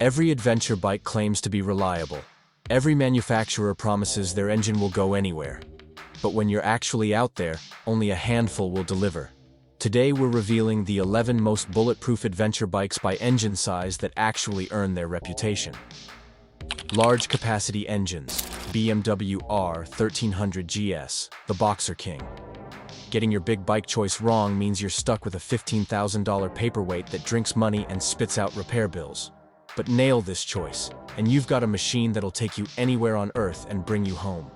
Every adventure bike claims to be reliable. Every manufacturer promises their engine will go anywhere. But when you're actually out there, only a handful will deliver. Today we're revealing the 11 most bulletproof adventure bikes by engine size that actually earn their reputation. Large capacity engines. BMW R1300GS, the Boxer King. Getting your big bike choice wrong means you're stuck with a $15,000 paperweight that drinks money and spits out repair bills. But nail this choice, and you've got a machine that'll take you anywhere on Earth and bring you home.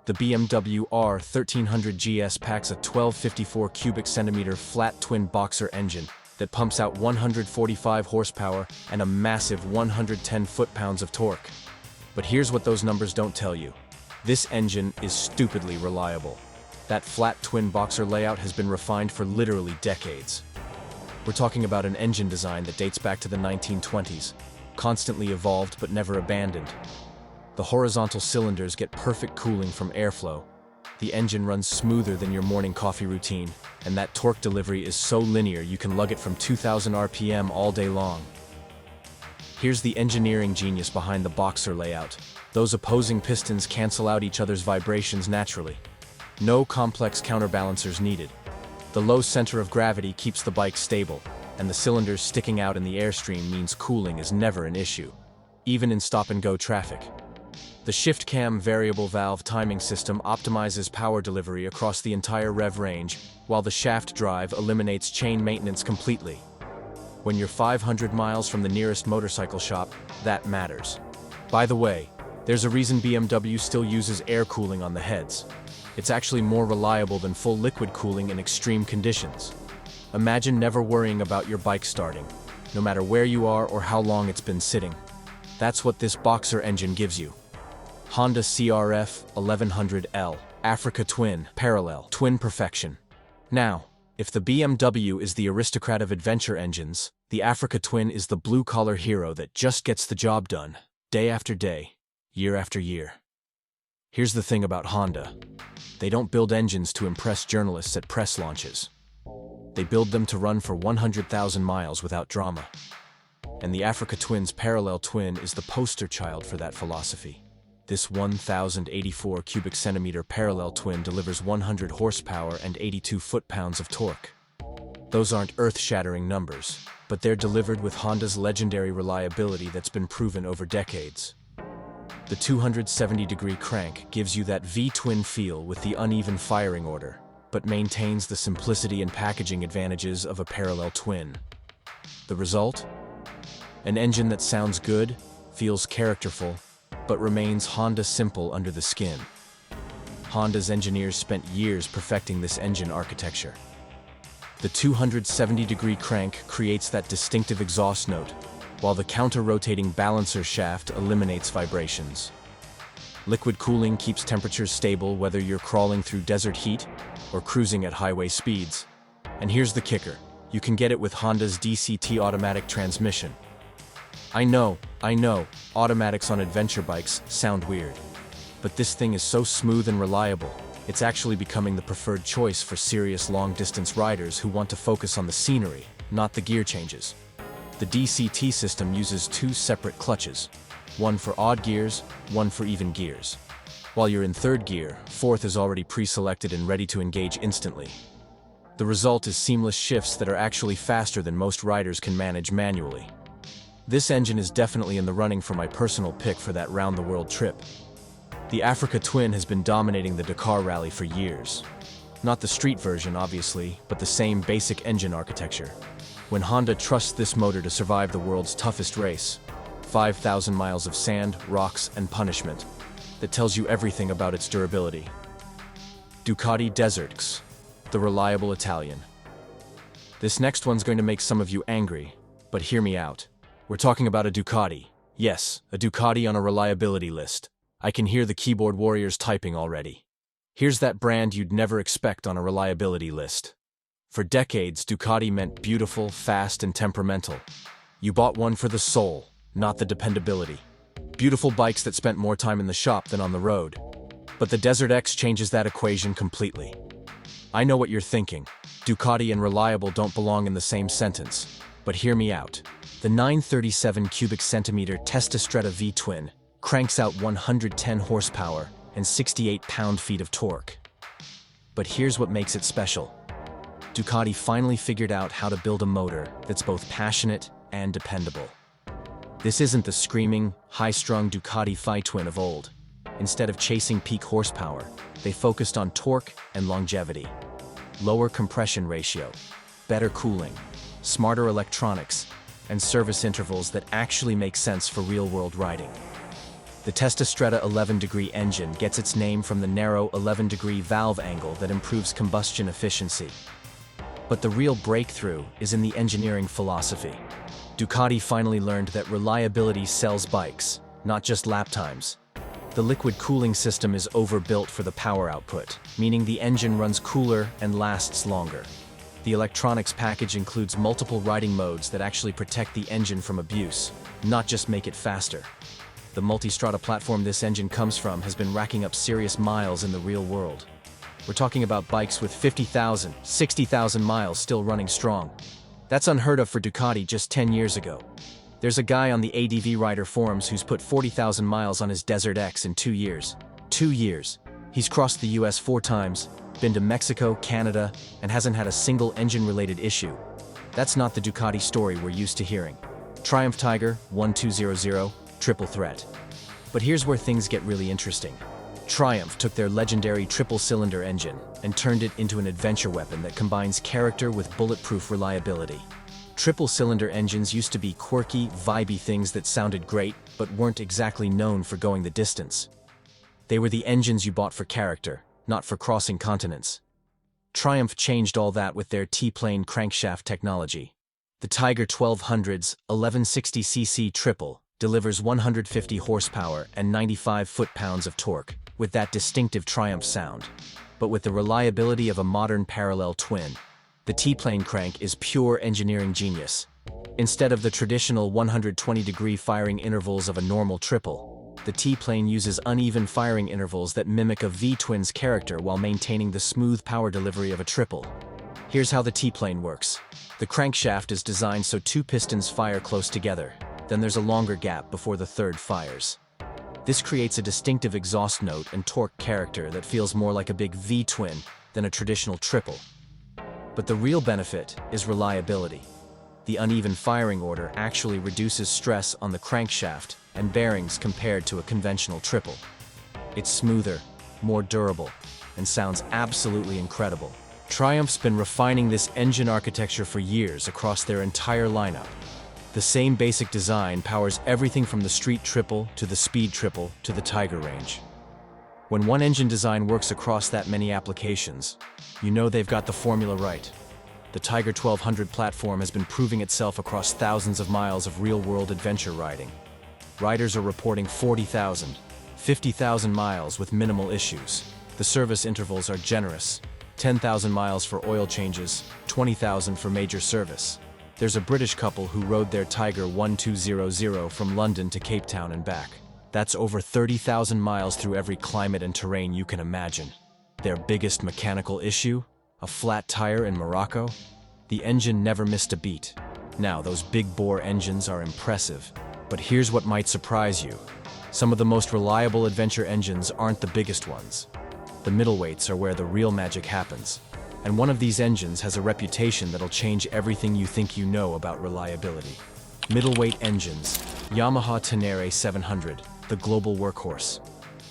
The BMW R1300GS packs a 1254 cubic centimeter flat twin boxer engine that pumps out 145 horsepower and a massive 110 foot-pounds of torque. But here's what those numbers don't tell you. This engine is stupidly reliable. That flat twin boxer layout has been refined for literally decades. We're talking about an engine design that dates back to the 1920s, constantly evolved but never abandoned. The horizontal cylinders get perfect cooling from airflow. The engine runs smoother than your morning coffee routine, and that torque delivery is so linear you can lug it from 2,000 RPM all day long. Here's the engineering genius behind the boxer layout. Those opposing pistons cancel out each other's vibrations naturally. No complex counterbalancers needed. The low center of gravity keeps the bike stable, and the cylinders sticking out in the airstream means cooling is never an issue, even in stop-and-go traffic. The shift cam variable valve timing system optimizes power delivery across the entire rev range, while the shaft drive eliminates chain maintenance completely. When you're 500 miles from the nearest motorcycle shop, that matters. By the way, there's a reason BMW still uses air cooling on the heads. It's actually more reliable than full liquid cooling in extreme conditions. Imagine never worrying about your bike starting, no matter where you are or how long it's been sitting. That's what this boxer engine gives you. Honda CRF 1100L, Africa Twin, parallel, twin perfection. Now, if the BMW is the aristocrat of adventure engines, the Africa Twin is the blue-collar hero that just gets the job done, day after day, year after year. Here's the thing about Honda. They don't build engines to impress journalists at press launches. They build them to run for 100,000 miles without drama. And the Africa Twin's parallel twin is the poster child for that philosophy. This 1,084 cubic centimeter parallel twin delivers 100 horsepower and 82 foot-pounds of torque. Those aren't earth-shattering numbers, but they're delivered with Honda's legendary reliability that's been proven over decades. The 270-degree crank gives you that V-twin feel with the uneven firing order, but maintains the simplicity and packaging advantages of a parallel twin. The result? An engine that sounds good, feels characterful, but remains Honda simple under the skin. Honda's engineers spent years perfecting this engine architecture. The 270-degree crank creates that distinctive exhaust note, while the counter-rotating balancer shaft eliminates vibrations. Liquid cooling keeps temperatures stable whether you're crawling through desert heat or cruising at highway speeds. And here's the kicker. You can get it with Honda's DCT automatic transmission. I know, automatics on adventure bikes sound weird. But this thing is so smooth and reliable, it's actually becoming the preferred choice for serious long-distance riders who want to focus on the scenery, not the gear changes. The DCT system uses two separate clutches, one for odd gears, one for even gears. While you're in third gear, fourth is already pre-selected and ready to engage instantly. The result is seamless shifts that are actually faster than most riders can manage manually. This engine is definitely in the running for my personal pick for that round-the-world trip. The Africa Twin has been dominating the Dakar Rally for years. Not the street version, obviously, but the same basic engine architecture. When Honda trusts this motor to survive the world's toughest race, 5,000 miles of sand, rocks, and punishment, that tells you everything about its durability. Ducati Desert X, the reliable Italian. This next one's going to make some of you angry, but hear me out. We're talking about a Ducati. Yes, a Ducati on a reliability list. I can hear the keyboard warriors typing already. Here's that brand you'd never expect on a reliability list. For decades, Ducati meant beautiful, fast, and temperamental. You bought one for the soul, not the dependability. Beautiful bikes that spent more time in the shop than on the road. But the Desert X changes that equation completely. I know what you're thinking. Ducati and reliable don't belong in the same sentence. But hear me out. The 937 cubic centimeter Testastretta V-twin cranks out 110 horsepower and 68 pound-feet of torque. But here's what makes it special. Ducati finally figured out how to build a motor that's both passionate and dependable. This isn't the screaming, high-strung Ducati Fi-twin of old. Instead of chasing peak horsepower, they focused on torque and longevity. Lower compression ratio, better cooling, smarter electronics, and service intervals that actually make sense for real-world riding. The Testastretta 11-degree engine gets its name from the narrow 11-degree valve angle that improves combustion efficiency. But the real breakthrough is in the engineering philosophy. Ducati finally learned that reliability sells bikes, not just lap times. The liquid cooling system is overbuilt for the power output, meaning the engine runs cooler and lasts longer. The electronics package includes multiple riding modes that actually protect the engine from abuse, not just make it faster. The multistrada platform this engine comes from has been racking up serious miles in the real world. We're talking about bikes with 50,000, 60,000 miles still running strong. That's unheard of for Ducati just 10 years ago. There's a guy on the ADV Rider forums who's put 40,000 miles on his Desert X in 2 years. 2 years. He's crossed the US 4 times, been to Mexico, Canada, and hasn't had a single engine-related issue. That's not the Ducati story we're used to hearing. Triumph Tiger, 1200, triple threat. But here's where things get really interesting. Triumph took their legendary triple-cylinder engine and turned it into an adventure weapon that combines character with bulletproof reliability. Triple-cylinder engines used to be quirky, vibey things that sounded great, but weren't exactly known for going the distance. They were the engines you bought for character, not for crossing continents. Triumph changed all that with their T-plane crankshaft technology. The Tiger 1200's 1160cc triple delivers 150 horsepower and 95 foot-pounds of torque, with that distinctive Triumph sound. But with the reliability of a modern parallel twin, the T-plane crank is pure engineering genius. Instead of the traditional 120-degree firing intervals of a normal triple, the T-plane uses uneven firing intervals that mimic a V-twin's character while maintaining the smooth power delivery of a triple. Here's how the T-plane works. The crankshaft is designed so 2 pistons fire close together, then there's a longer gap before the third fires. This creates a distinctive exhaust note and torque character that feels more like a big V-twin than a traditional triple. But the real benefit is reliability. The uneven firing order actually reduces stress on the crankshaft and bearings compared to a conventional triple. It's smoother, more durable, and sounds absolutely incredible. Triumph's been refining this engine architecture for years across their entire lineup. The same basic design powers everything from the street triple to the speed triple to the Tiger range. When one engine design works across that many applications, you know they've got the formula right. The Tiger 1200 platform has been proving itself across thousands of miles of real-world adventure riding. Riders are reporting 40,000, 50,000 miles with minimal issues. The service intervals are generous. 10,000 miles for oil changes, 20,000 for major service. There's a British couple who rode their Tiger 1200 from London to Cape Town and back. That's over 30,000 miles through every climate and terrain you can imagine. Their biggest mechanical issue? A flat tire in Morocco? The engine never missed a beat. Now, those big-bore engines are impressive. But here's what might surprise you. Some of the most reliable adventure engines aren't the biggest ones. The middleweights are where the real magic happens. And one of these engines has a reputation that'll change everything you think you know about reliability. Middleweight engines. Yamaha Tener 700, the global workhorse.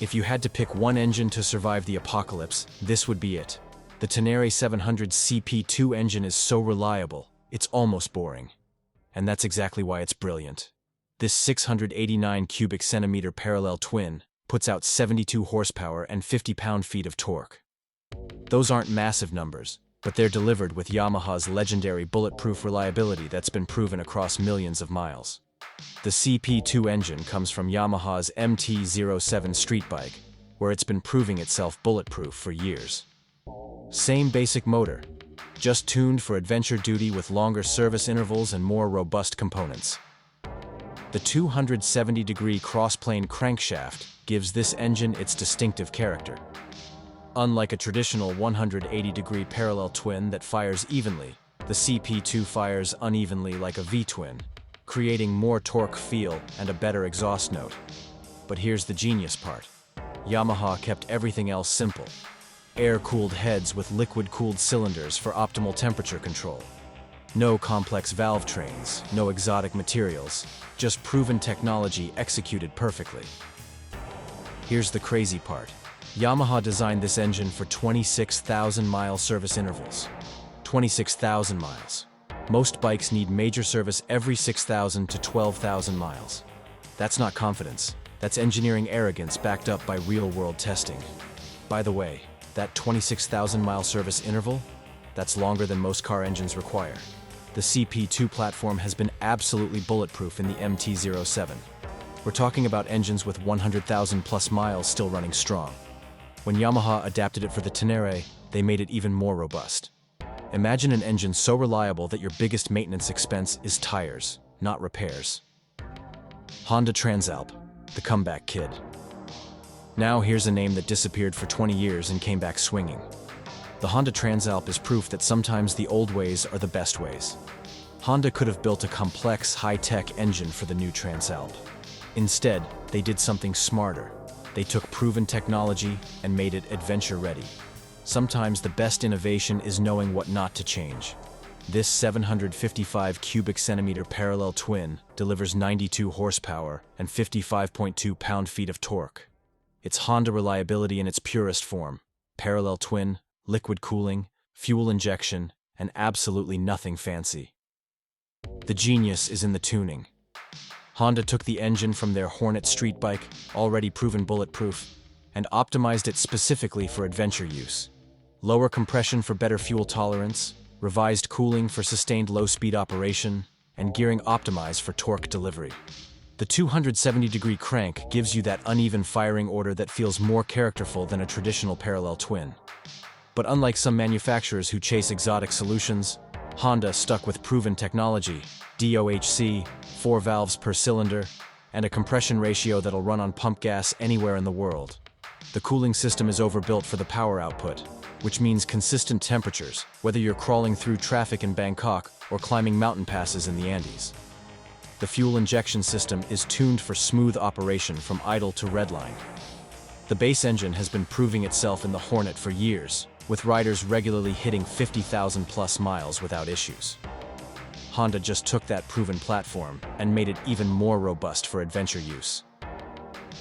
If you had to pick one engine to survive the apocalypse, this would be it. The Tener 700 CP2 engine is so reliable, it's almost boring. And that's exactly why it's brilliant. This 689 cubic centimeter parallel twin puts out 72 horsepower and 50 pound-feet of torque. Those aren't massive numbers, but they're delivered with Yamaha's legendary bulletproof reliability that's been proven across millions of miles. The CP2 engine comes from Yamaha's MT-07 street bike, where it's been proving itself bulletproof for years. Same basic motor, just tuned for adventure duty with longer service intervals and more robust components. The 270-degree cross-plane crankshaft gives this engine its distinctive character. Unlike a traditional 180-degree parallel twin that fires evenly, the The CP2 fires unevenly like a V-twin, creating more torque feel and a better exhaust note. But here's the genius part. Yamaha kept everything else simple. Air-cooled heads with liquid-cooled cylinders for optimal temperature control. No complex valve trains, no exotic materials, just proven technology executed perfectly. Here's the crazy part. Yamaha designed this engine for 26,000-mile service intervals. 26,000 miles. Most bikes need major service every 6,000 to 12,000 miles. That's not confidence. That's engineering arrogance backed up by real-world testing. By the way, that 26,000-mile service interval? That's longer than most car engines require. The CP2 platform has been absolutely bulletproof in the MT-07. We're talking about engines with 100,000 plus miles still running strong. When Yamaha adapted it for the Tener, they made it even more robust. Imagine an engine so reliable that your biggest maintenance expense is tires, not repairs. Honda Transalp, the comeback kid. Now here's a name that disappeared for 20 years and came back swinging. The Honda Transalp is proof that sometimes the old ways are the best ways. Honda could have built a complex, high-tech engine for the new Transalp. Instead, they did something smarter. They took proven technology and made it adventure-ready. Sometimes the best innovation is knowing what not to change. This 755 cubic centimeter parallel twin delivers 92 horsepower and 55.2 pound-feet of torque. It's Honda reliability in its purest form. Parallel twin, liquid cooling, fuel injection, and absolutely nothing fancy. The genius is in the tuning. Honda took the engine from their Hornet street bike, already proven bulletproof, and optimized it specifically for adventure use. Lower compression for better fuel tolerance, revised cooling for sustained low-speed operation, and gearing optimized for torque delivery. The 270-degree crank gives you that uneven firing order that feels more characterful than a traditional parallel twin. But unlike some manufacturers who chase exotic solutions, Honda stuck with proven technology, DOHC, 4 valves per cylinder, and a compression ratio that'll run on pump gas anywhere in the world. The cooling system is overbuilt for the power output, which means consistent temperatures, whether you're crawling through traffic in Bangkok or climbing mountain passes in the Andes. The fuel injection system is tuned for smooth operation from idle to redline. The base engine has been proving itself in the Hornet for years, with riders regularly hitting 50,000 plus miles without issues. Honda just took that proven platform and made it even more robust for adventure use.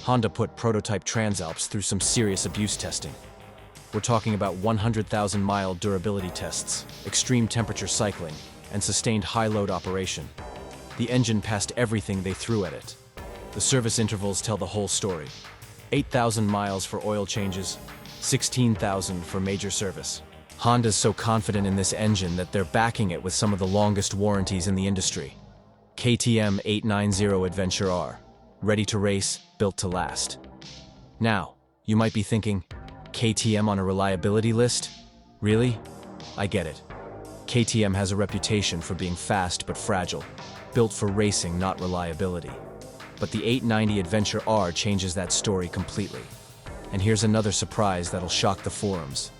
Honda put prototype Transalps through some serious abuse testing. We're talking about 100,000-mile durability tests, extreme temperature cycling, and sustained high-load operation. The engine passed everything they threw at it. The service intervals tell the whole story. 8,000 miles for oil changes, 16,000 for major service. Honda's so confident in this engine that they're backing it with some of the longest warranties in the industry. KTM 890 Adventure R. Ready to race, built to last. Now, you might be thinking, KTM on a reliability list? Really? I get it. KTM has a reputation for being fast but fragile, built for racing, not reliability. But the 890 Adventure R changes that story completely. And here's another surprise that'll shock the forums.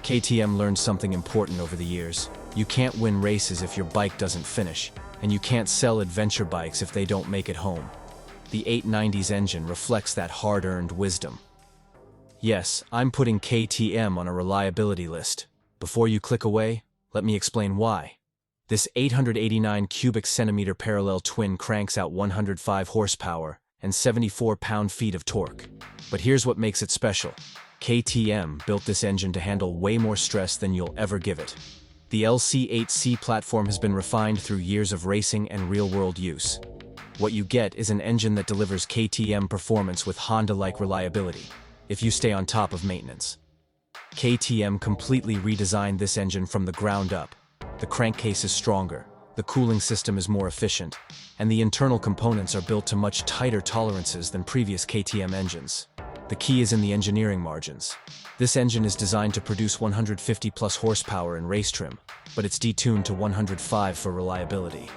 KTM learned something important over the years. You can't win races if your bike doesn't finish, and you can't sell adventure bikes if they don't make it home. The 890's engine reflects that hard-earned wisdom. Yes, I'm putting KTM on a reliability list. Before you click away, let me explain why. This 889 cubic centimeter parallel twin cranks out 105 horsepower and 74 pound-feet of torque. But here's what makes it special. KTM built this engine to handle way more stress than you'll ever give it. The LC8C platform has been refined through years of racing and real-world use. What you get is an engine that delivers KTM performance with Honda-like reliability, if you stay on top of maintenance. KTM completely redesigned this engine from the ground up. The crankcase is stronger, the cooling system is more efficient, and the internal components are built to much tighter tolerances than previous KTM engines. The key is in the engineering margins. This engine is designed to produce 150 plus horsepower in race trim, but it's detuned to 105 for reliability.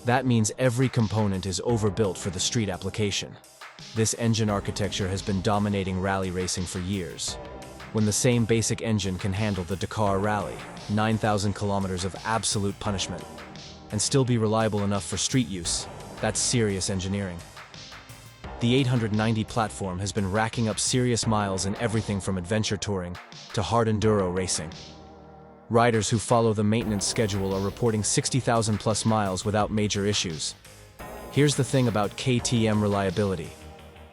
That means every component is overbuilt for the street application. This engine architecture has been dominating rally racing for years. when the same basic engine can handle the Dakar Rally, 9,000 kilometers of absolute punishment, and still be reliable enough for street use. That's serious engineering. The 890 platform has been racking up serious miles in everything from adventure touring to hard enduro racing. Riders who follow the maintenance schedule are reporting 60,000 plus miles without major issues. Here's the thing about KTM reliability.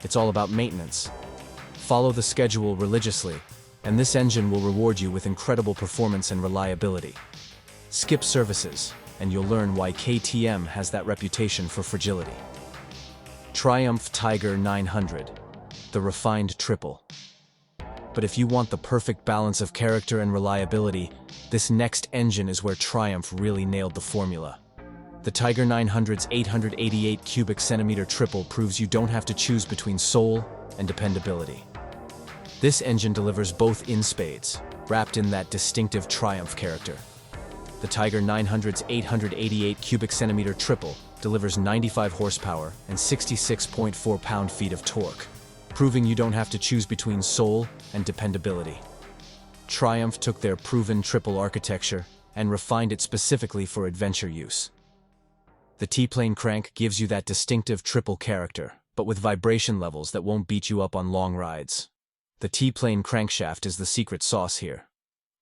It's all about maintenance. Follow the schedule religiously, and this engine will reward you with incredible performance and reliability. Skip services, and you'll learn why KTM has that reputation for fragility. Triumph Tiger 900, the refined triple. But if you want the perfect balance of character and reliability, this next engine is where Triumph really nailed the formula. The Tiger 900's 888 cubic centimeter triple proves you don't have to choose between soul and dependability. This engine delivers both in spades, wrapped in that distinctive Triumph character. The Tiger 900's 888 cubic centimeter triple delivers 95 horsepower and 66.4 pound-feet of torque, proving you don't have to choose between soul and dependability. Triumph took their proven triple architecture and refined it specifically for adventure use. The T-plane crank gives you that distinctive triple character, but with vibration levels that won't beat you up on long rides. The T-plane crankshaft is the secret sauce here.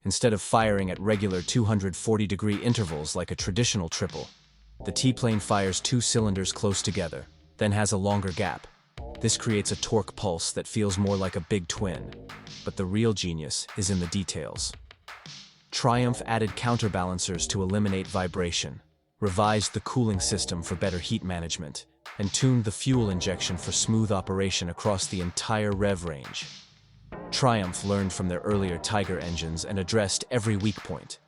Instead of firing at regular 240-degree intervals like a traditional triple, the T-plane fires two cylinders close together, then has a longer gap. This creates a torque pulse that feels more like a big twin, but the real genius is in the details. Triumph added counterbalancers to eliminate vibration, revised the cooling system for better heat management, and tuned the fuel injection for smooth operation across the entire rev range. Triumph learned from their earlier Tiger engines and addressed every weak point.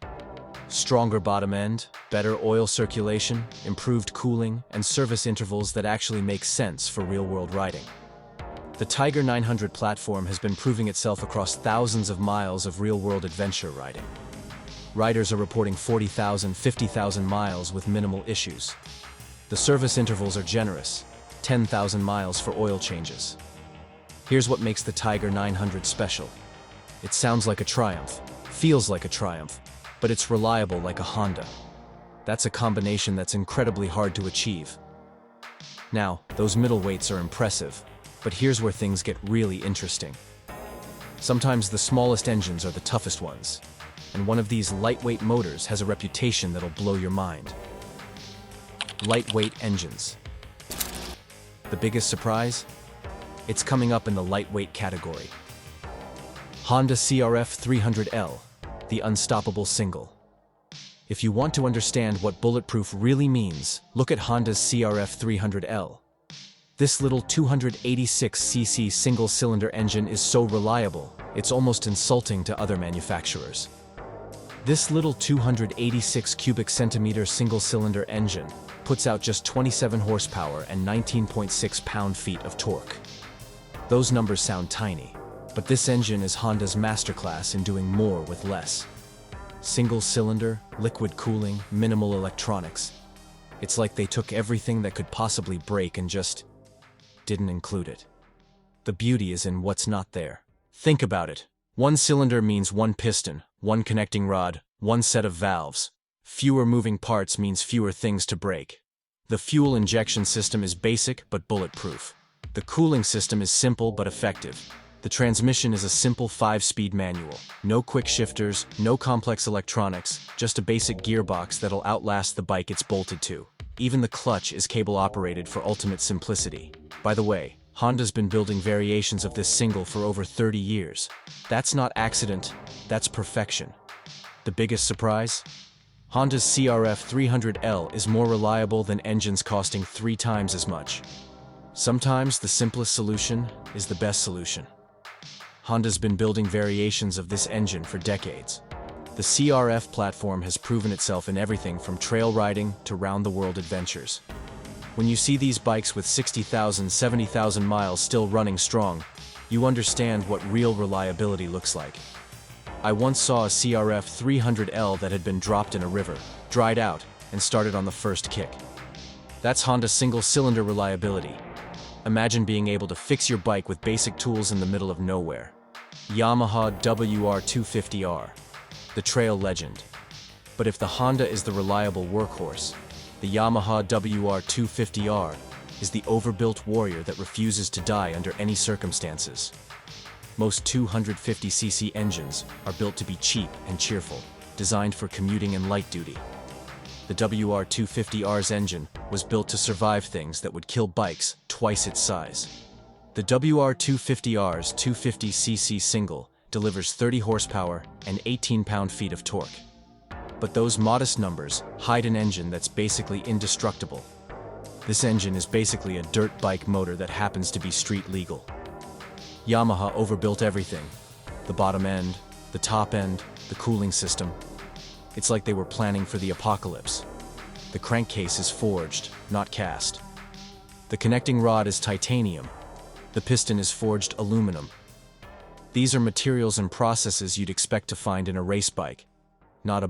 Stronger bottom end, better oil circulation, improved cooling, and service intervals that actually make sense for real-world riding. The Tiger 900 platform has been proving itself across thousands of miles of real-world adventure riding. Riders are reporting 40,000, 50,000 miles with minimal issues. The service intervals are generous, 10,000 miles for oil changes. Here's what makes the Tiger 900 special. It sounds like a Triumph, feels like a Triumph, but it's reliable like a Honda. That's a combination that's incredibly hard to achieve. Now, those middleweights are impressive, but here's where things get really interesting. Sometimes the smallest engines are the toughest ones, and one of these lightweight motors has a reputation that'll blow your mind. Lightweight engines. The biggest surprise? It's coming up in the lightweight category. Honda CRF 300L, the unstoppable single. If you want to understand what bulletproof really means, look at Honda's CRF 300L. This little 286cc single-cylinder engine is so reliable, it's almost insulting to other manufacturers. This little 286 cubic centimeter single-cylinder engine puts out just 27 horsepower and 19.6 pound-feet of torque. Those numbers sound tiny, but this engine is Honda's masterclass in doing more with less. Single cylinder, liquid cooling, minimal electronics. It's like they took everything that could possibly break and just didn't include it. The beauty is in what's not there. Think about it. One cylinder means one piston, one connecting rod, one set of valves. Fewer moving parts means fewer things to break. The fuel injection system is basic but bulletproof. The cooling system is simple but effective. The transmission is a simple 5-speed manual. No quick shifters, no complex electronics, just a basic gearbox that'll outlast the bike it's bolted to. Even the clutch is cable-operated for ultimate simplicity. By the way, Honda's been building variations of this single for over 30 years. That's not accident, that's perfection. The biggest surprise? Honda's CRF 300L is more reliable than engines costing 3 times as much. Sometimes the simplest solution is the best solution. Honda's been building variations of this engine for decades. The CRF platform has proven itself in everything from trail riding to round-the-world adventures. When you see these bikes with 60,000, 70,000 miles still running strong, you understand what real reliability looks like. I once saw a CRF 300L that had been dropped in a river, dried out, and started on the first kick. That's Honda single-cylinder reliability. Imagine being able to fix your bike with basic tools in the middle of nowhere. Yamaha WR250R, the trail legend. But if the Honda is the reliable workhorse, the Yamaha WR250R is the overbuilt warrior that refuses to die under any circumstances. Most 250cc engines are built to be cheap and cheerful, designed for commuting and light duty. The WR250R's engine was built to survive things that would kill bikes twice its size. The WR250R's 250cc single delivers 30 horsepower and 18 pound-feet of torque. But those modest numbers hide an engine that's basically indestructible. This engine is basically a dirt bike motor that happens to be street legal. Yamaha overbuilt everything: the bottom end, the top end, the cooling system. It's like they were planning for the apocalypse. The crankcase is forged, not cast. The connecting rod is titanium. The piston is forged aluminum. These are materials and processes you'd expect to find in a race bike, not a